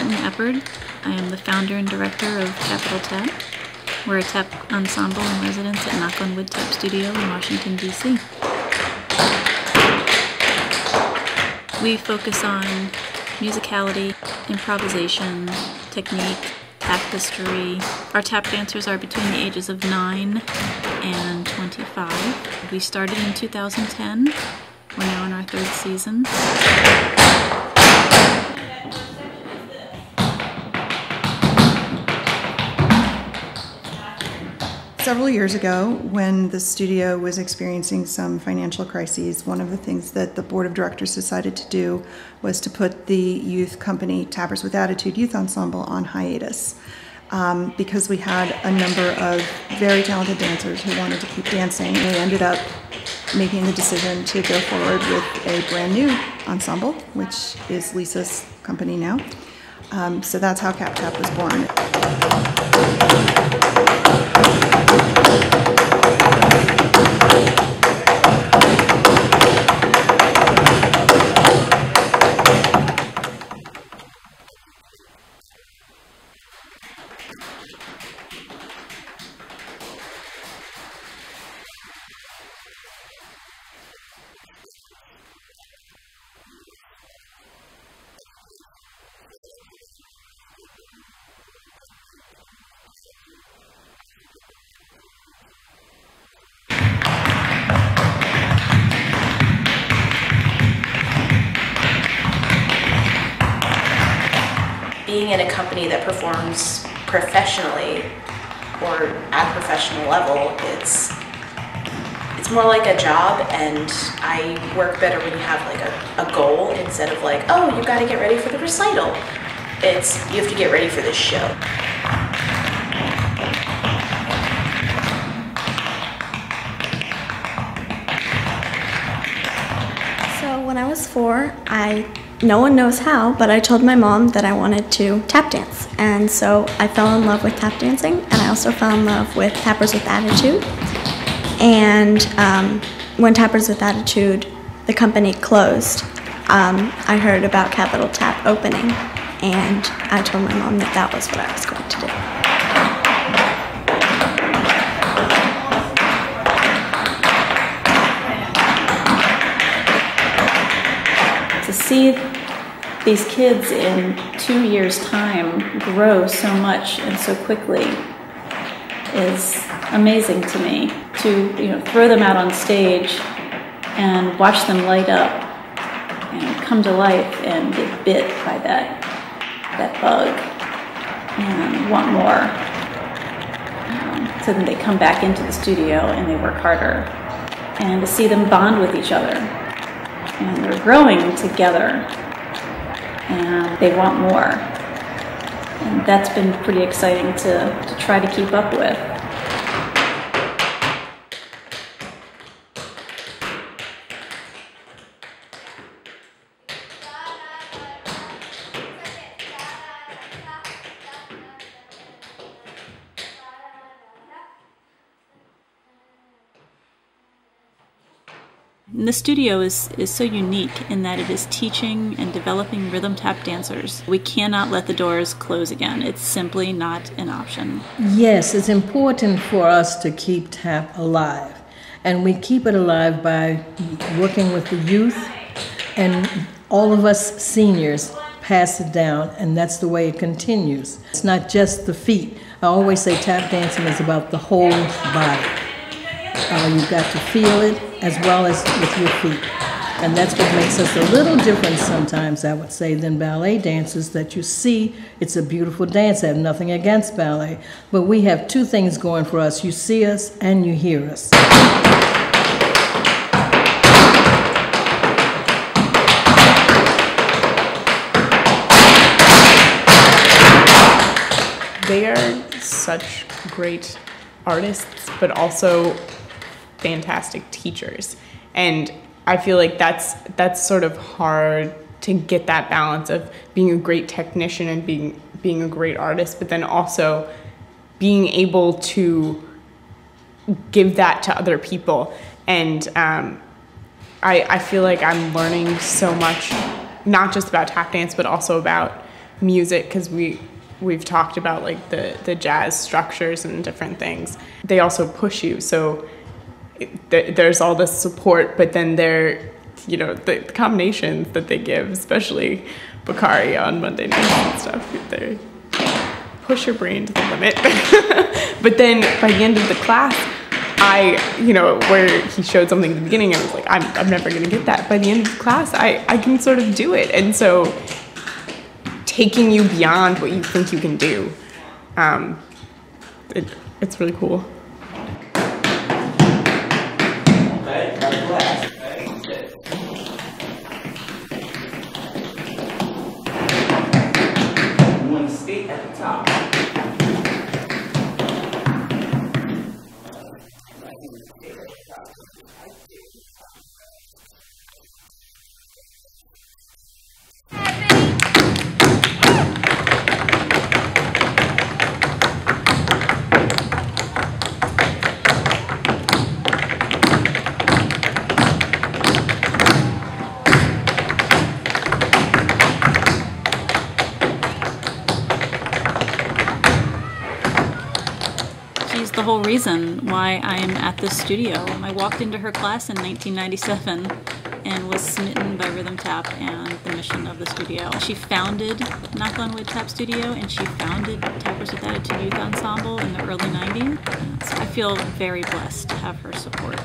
Martin Eppard. I am the founder and director of Capital Tap. We're a tap ensemble in residence at Knock on Wood Tap Studio in Washington, D.C. We focus on musicality, improvisation, technique, tapestry. Our tap dancers are between the ages of 9 and 25. We started in 2010. We're now in our 3rd season. Several years ago, when the studio was experiencing some financial crises, one of the things that the board of directors decided to do was to put the youth company Tappers with Attitude Youth Ensemble on hiatus because we had a number of very talented dancers who wanted to keep dancing. We ended up making the decision to go forward with a brand new ensemble, which is Lisa's company now. So that's how Cap Tap was born. Being in a company that performs professionally or at professional level, it's more like a job, and I work better when you have like a goal instead of like, oh, you got to get ready for the recital. It's you have to get ready for this show. So when I was 4, no one knows how, but I told my mom that I wanted to tap dance. And so I fell in love with tap dancing, and I also fell in love with Tappers with Attitude. And when Tappers with Attitude, the company closed, I heard about Capital Tap opening, and I told my mom that that was what I was going to do. To see these kids in 2 years' time grow so much and so quickly is amazing to me. To throw them out on stage and watch them light up and come to life and get bit by that bug and want more. So then they come back into the studio and they work harder. And to see them bond with each other. And they're growing together, and they want more. And that's been pretty exciting to try to keep up with. The studio is so unique in that it is teaching and developing rhythm tap dancers. We cannot let the doors close again. It's simply not an option. Yes, it's important for us to keep tap alive. And we keep it alive by working with the youth, and all of us seniors pass it down, and that's the way it continues. It's not just the feet. I always say tap dancing is about the whole body. You've got to feel it as well as with your feet. And that's what makes us a little different sometimes, I would say, than ballet dancers that you see. It's a beautiful dance. I have nothing against ballet. But we have 2 things going for us. You see us and you hear us. They are such great artists, but also fantastic teachers. And I feel like that's sort of hard to get that balance of being a great technician and being a great artist, but then also being able to give that to other people. And I feel like I'm learning so much, not just about tap dance, but also about music, because we've talked about like the jazz structures and different things. They also push you, so there's all this support, but then the combinations that they give, especially Bakari on Monday nights and stuff, they push your brain to the limit. But then by the end of the class, where he showed something at the beginning, I was like, I'm never gonna get that. By the end of the class, I can sort of do it. And so taking you beyond what you think you can do, it's really cool. At the top. She's the whole reason why I'm at this studio. I walked into her class in 1997 and was smitten by rhythm tap and the mission of the studio. She founded Knock on Wood Tap Studio, and she founded Tappers with Attitude Youth Ensemble in the early 90s. So I feel very blessed to have her support.